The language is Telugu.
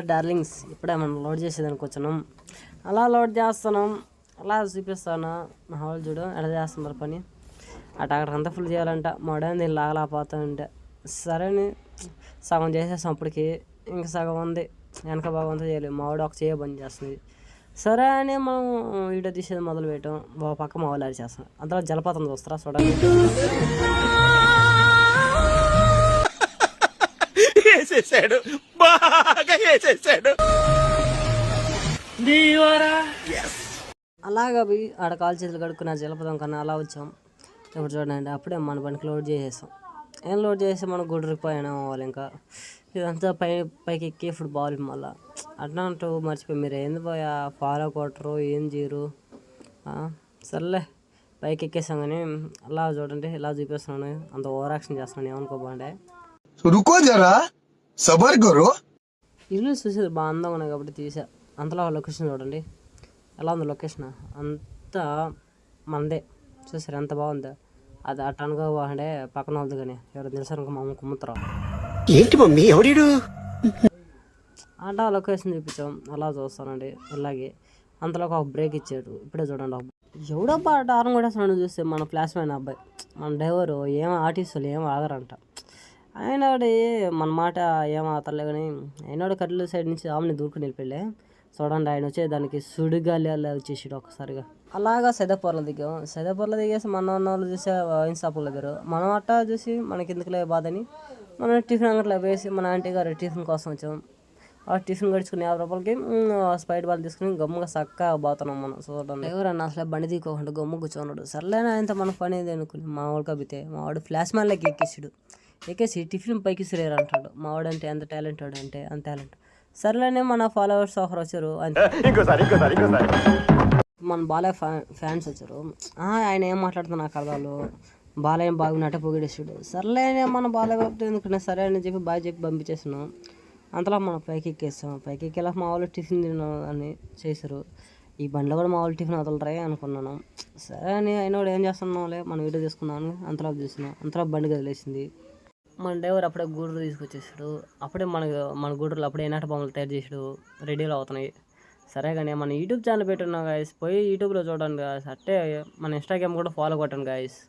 డార్లింగ్స్ ఇప్పుడే మనం లోడ్ చేసేదానికి వచ్చినాం. అలా లోడ్ చేస్తున్నాం, అలా చూపిస్తాను. మా వాళ్ళు చూడు ఎలా చేస్తున్నారు పని. అక్కడంతా ఫుల్ చేయాలంట. మోడని దీన్ని లాగలేకపోతా ఉంటే సరే అని సగం చేసేసాం. అప్పటికి ఇంక సగం ఉంది, వెనక భాగం అంతా చేయలేదు. మా వాడు ఒక చేయ బంద్ చేస్తుంది. సరే అని మనం వీడియో తీసేది మొదలు పెట్టాం. పక్క మా వాళ్ళు చేస్తాం. అందులో జలపాతం చూస్తారా చూడండి. అలాగా పోయి ఆడ కాలు చేతులు కడుక్కున్న జలపదం కన్నా అలా వచ్చాం. ఇప్పుడు చూడండి, అప్పుడే మన బండికి లోడ్ చేసేసాం. ఏం లోడ్ చేసి మనం గుడ్రికి పోయినా వాళ్ళు ఇంకా ఇదంతా పైకి ఎక్కి ఇప్పుడు బాల్ మళ్ళీ అట్లా అంటూ మర్చిపోయి మీరు ఏంది పోయా ఫాలో కొట్టరు ఏం చేయరు. సర్లే పైకి ఎక్కేసాం. కానీ అలా చూడండి ఇలా చూపిస్తున్నాను, అంత ఓవర్ యాక్షన్ చేస్తున్నాను. ఏమనుకోబాండే ఇల్లు చూసేది బాగా అందంగా ఉన్నాయి కాబట్టి తీసా. అంతలో లొకేషన్ చూడండి ఎలా ఉంది. లొకేషన్ అంతా మనదే. చూసారు ఎంత బాగుందో. అది అట్ట అనుకో బాగుండే పక్కన వాళ్ళది. కానీ ఎవరు తెలుసారు మా అమ్మ కుమ్ముతారా ఏంటి మమ్మీ ఎవడు అట్ట లొకేషన్ చూపించాం. అలా చూస్తానండి. అలాగే అంతలో ఒక బ్రేక్ ఇచ్చాడు. ఇప్పుడే చూడండి ఎవడబ్బా డారం కూడా అసలు చూస్తే మన ఫ్లాష్ మ్యాన్ అబ్బాయి మన డ్రైవరు ఏం ఆర్టిస్టులు ఏం ఆగరంట. ఆయనవాడి మన మాట ఏం ఆతలే. కానీ అయినాడు కర్రీల సైడ్ నుంచి ఆమెని దూరుకుని వెళ్ళిపోయలే. చూడండి ఆయన వచ్చే దానికి సుడిగాలి అలా వచ్చేసాడు ఒక్కసారిగా. అలాగా సెదపూర్లో దిగాం. సెదపూర్లో దిగేసి మన వాళ్ళు చూసే వైన్ షాపులు దగ్గర మనం అట్ట చూసి మనకి ఎందుకులే బాధని మనం టిఫిన్ అంగట్లో వేసి మన ఆంటీ గారు టిఫిన్ కోసం వచ్చాం. ఆ టిఫిన్ గడుచుకుని 50 రూపాయలకి స్పైట్ బాల్ తీసుకుని గమ్ముగా చక్కగా పోతున్నాం. మనం చూడండి ఎవరన్నా అసలు బండి తీసుకోకుండా గమ్ము కూర్చోన్నాడు. సర్లేనా ఆయనతో మన పని ఏది అనుకుని మా వాడు కబితే మా వాడు ఫ్లాష్ మ్యాన్లోకి ఎక్కేసాడు. ఎక్కేసి టిఫిన్ పైకి సిరేరు అంటాడు. మా వాడు అంటే ఎంత టాలెంటెడ్ అంటే అంత టాలెంట్. సర్లేనే మన ఫాలోవర్స్ ఒకరు వచ్చారు. మన బాలయ్య ఫ్యాన్స్ వచ్చారు. ఆయన ఏం మాట్లాడుతున్నా నాకు అర్థాలు. బాలయ్య బాగున్నట్టే పొగిడేసాడు. సర్లేనే మన బాలయ్య ఎందుకంటే సరే అని చెప్పి బాగా చెప్పి పంపించేసినాం. అంతలో మనం పైకి ఎక్కేస్తాం. పైకి ఎక్కేలా మా వాళ్ళు టిఫిన్ తిన్నాం అని చేశారు. ఈ బండిలో కూడా మా వాళ్ళు టిఫిన్ వదలరాయి అనుకున్నాను. సరే అని అయినా కూడా ఏం చేస్తున్నాంలే మనం వీడియో తీసుకున్నాను. అంతలో చూసినాం. అంతలో బండి కదిలేసింది. మన డ్రైవర్ అప్పుడే గూడూరు తీసుకొచ్చేసాడు. అప్పుడే మన గూడూరులో అప్పుడే నాట బొమ్మలు తయారు చేసాడు. రెడీలో అవుతున్నాయి. సరే కానీ మన యూట్యూబ్ ఛానల్ పెట్టున్నాం గాయస్. పోయి యూట్యూబ్లో చూడండి గాయస్. అట్టే మన ఇన్స్టాగ్రామ్ కూడా ఫాలో కొట్టండి గాయస్.